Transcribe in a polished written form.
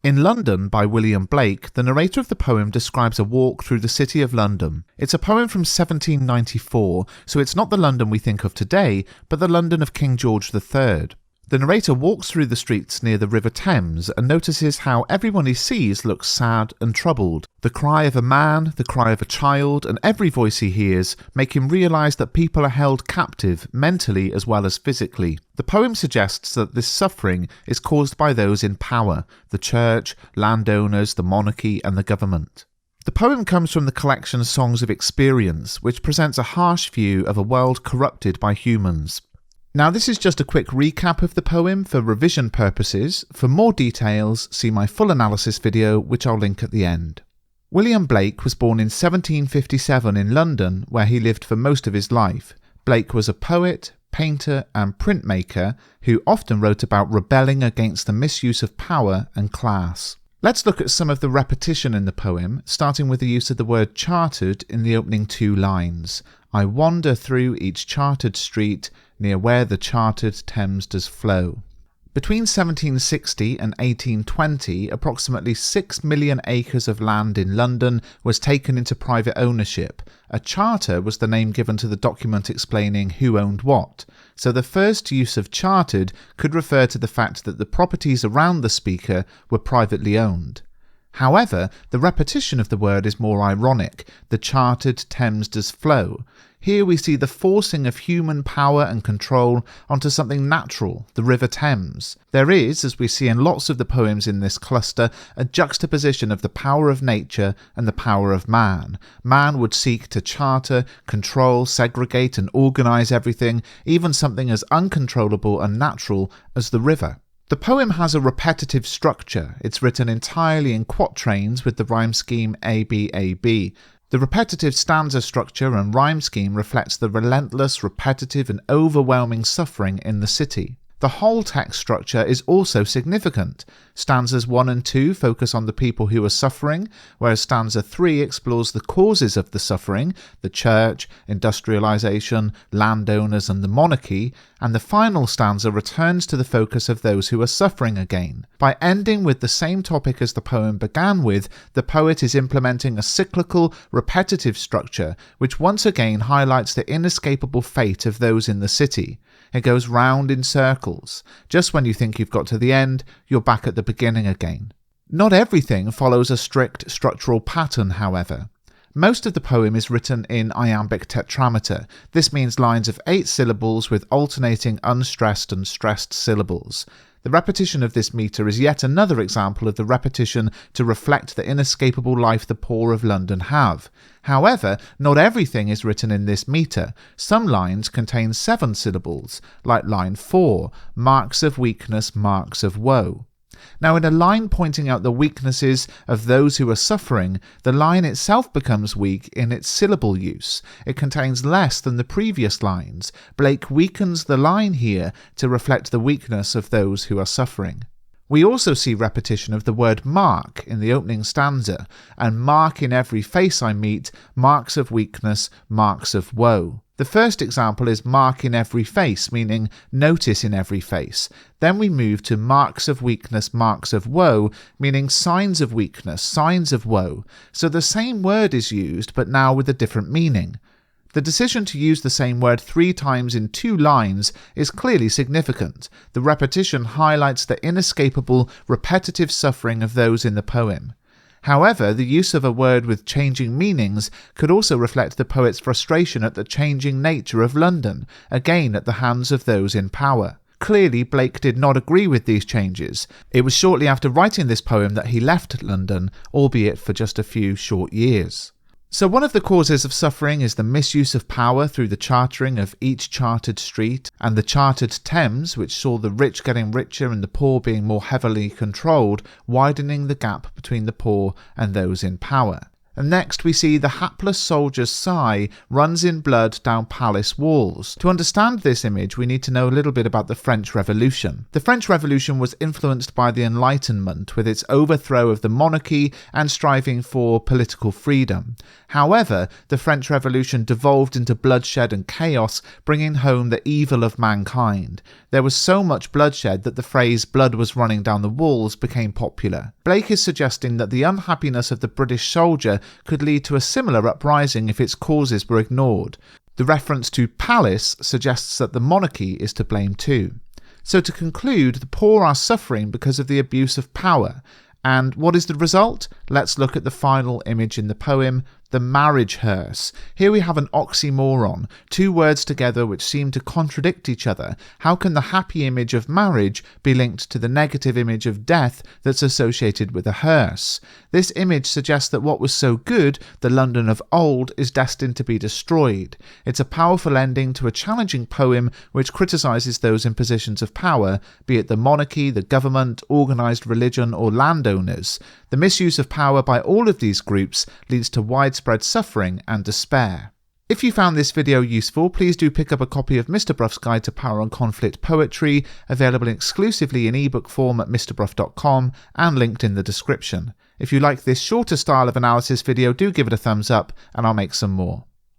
In London by William Blake, the narrator of the poem describes a walk through the city of London. It's a poem from 1794, so it's not the London we think of today, but the London of King George III. The narrator walks through the streets near the River Thames and notices how everyone he sees looks sad and troubled. The cry of a man, the cry of a child, and every voice he hears make him realise that people are held captive mentally as well as physically. The poem suggests that this suffering is caused by those in power, the church, landowners, the monarchy, and the government. The poem comes from the collection Songs of Experience, which presents a harsh view of a world corrupted by humans. Now, this is just a quick recap of the poem for revision purposes. For more details, see my full analysis video, which I'll link at the end. William Blake was born in 1757 in London, where he lived for most of his life. Blake was a poet, painter, and printmaker who often wrote about rebelling against the misuse of power and class. Let's look at some of the repetition in the poem, starting with the use of the word chartered in the opening 2 lines. I wander through each chartered street, near where the chartered Thames does flow. Between 1760 and 1820, approximately 6 million acres of land in London was taken into private ownership. A charter was the name given to the document explaining who owned what, so the first use of chartered could refer to the fact that the properties around the speaker were privately owned. However, the repetition of the word is more ironic. The chartered Thames does flow. Here we see the forcing of human power and control onto something natural, the River Thames. There is, as we see in lots of the poems in this cluster, a juxtaposition of the power of nature and the power of man. Man would seek to charter, control, segregate and organise everything, even something as uncontrollable and natural as the river. The poem has a repetitive structure. It's written entirely in quatrains with the rhyme scheme A-B-A-B. The repetitive stanza structure and rhyme scheme reflects the relentless, repetitive and overwhelming suffering in the city. The whole text structure is also significant. Stanzas 1 and 2 focus on the people who are suffering, whereas stanza 3 explores the causes of the suffering, the church, industrialisation, landowners and the monarchy, and the final stanza returns to the focus of those who are suffering again. By ending with the same topic as the poem began with, the poet is implementing a cyclical, repetitive structure, which once again highlights the inescapable fate of those in the city. It goes round in circles. Just when you think you've got to the end, you're back at the beginning again. Not everything follows a strict structural pattern, however. Most of the poem is written in iambic tetrameter. This means lines of 8 syllables with alternating unstressed and stressed syllables. The repetition of this metre is yet another example of the repetition to reflect the inescapable life the poor of London have. However, not everything is written in this metre. Some lines contain 7 syllables, like line 4, marks of weakness, marks of woe. Now, in a line pointing out the weaknesses of those who are suffering, the line itself becomes weak in its syllable use. It contains less than the previous lines. Blake weakens the line here to reflect the weakness of those who are suffering. We also see repetition of the word mark in the opening stanza, and mark in every face I meet, marks of weakness, marks of woe. The first example is mark in every face, meaning notice in every face. Then we move to marks of weakness, marks of woe, meaning signs of weakness, signs of woe. So the same word is used, but now with a different meaning. The decision to use the same word 3 times in 2 lines is clearly significant. The repetition highlights the inescapable, repetitive suffering of those in the poem. However, the use of a word with changing meanings could also reflect the poet's frustration at the changing nature of London, again at the hands of those in power. Clearly, Blake did not agree with these changes. It was shortly after writing this poem that he left London, albeit for just a few short years. So one of the causes of suffering is the misuse of power through the chartering of each chartered street, and the chartered Thames, which saw the rich getting richer and the poor being more heavily controlled, widening the gap between the poor and those in power. And next we see the hapless soldier's sigh runs in blood down palace walls. To understand this image, we need to know a little bit about the French Revolution. The French Revolution was influenced by the Enlightenment, with its overthrow of the monarchy and striving for political freedom. However, the French Revolution devolved into bloodshed and chaos, bringing home the evil of mankind. There was so much bloodshed that the phrase "blood was running down the walls" became popular. Blake is suggesting that the unhappiness of the British soldier could lead to a similar uprising if its causes were ignored. The reference to palace suggests that the monarchy is to blame too. So to conclude, the poor are suffering because of the abuse of power. And what is the result? Let's look at the final image in the poem, the marriage hearse. Here we have an oxymoron, two words together which seem to contradict each other. How can the happy image of marriage be linked to the negative image of death that's associated with a hearse? This image suggests that what was so good, the London of old, is destined to be destroyed. It's a powerful ending to a challenging poem which criticises those in positions of power, be it the monarchy, the government, organised religion or landowners. The misuse of power by all of these groups leads to widespread suffering and despair. If you found this video useful, please do pick up a copy of Mr. Bruff's Guide to Power and Conflict Poetry, available exclusively in ebook form at mrbruff.com and linked in the description. If you like this shorter style of analysis video, do give it a thumbs up and I'll make some more.